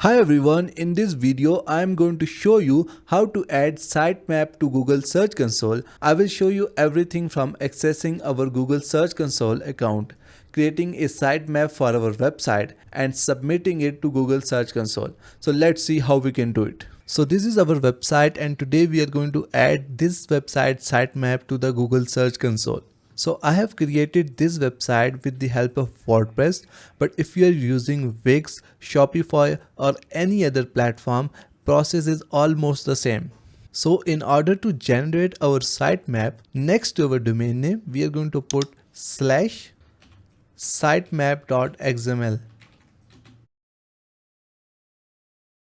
Hi everyone, in this video I am going to show you how to add sitemap to Google Search Console. I will show you everything from accessing our Google Search Console account, creating a sitemap for our website and submitting it to Google Search Console. So let's see how we can do it. So this is our website and today we are going to add this website sitemap to the Google Search Console. So I have created this website with the help of WordPress, but if you are using Wix, Shopify or any other platform, process is almost the same. So in order to generate our sitemap, next to our domain name, we are going to put /sitemap.xml.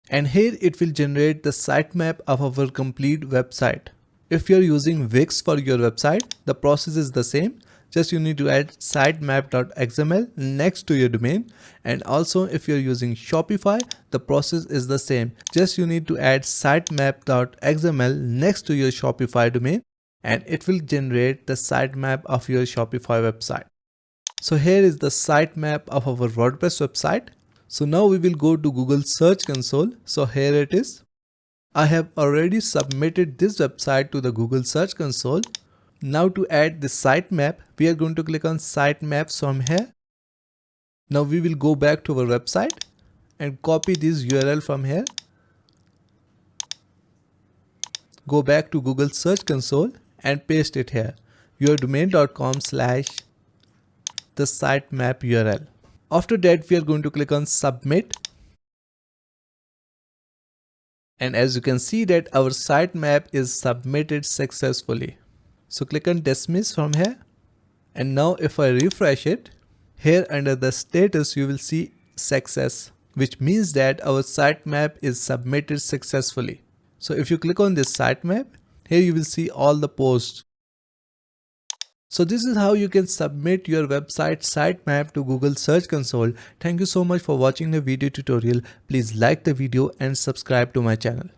And here it will generate the sitemap of our complete website. If you're using Wix for your website, the process is the same. Just you need to add sitemap.xml next to your domain. And also if you're using Shopify, the process is the same. Just you need to add sitemap.xml next to your Shopify domain and it will generate the sitemap of your Shopify website. So here is the sitemap of our WordPress website. So now we will go to Google Search Console. So here it is. I have already submitted this website to the Google Search Console. Now to add the sitemap, we are going to click on Sitemaps from here. Now we will go back to our website and copy this URL from here. Go back to Google Search Console and paste it here. yourdomain.com/the sitemap URL. After that, we are going to click on Submit. And as you can see that our sitemap is submitted successfully. So click on dismiss from here. And now if I refresh it, here under the status you will see success, which means that our sitemap is submitted successfully. So if you click on this sitemap, here you will see all the posts. So this is how you can submit your website sitemap to Google Search Console. Thank you so much for watching the video tutorial. Please like the video and subscribe to my channel.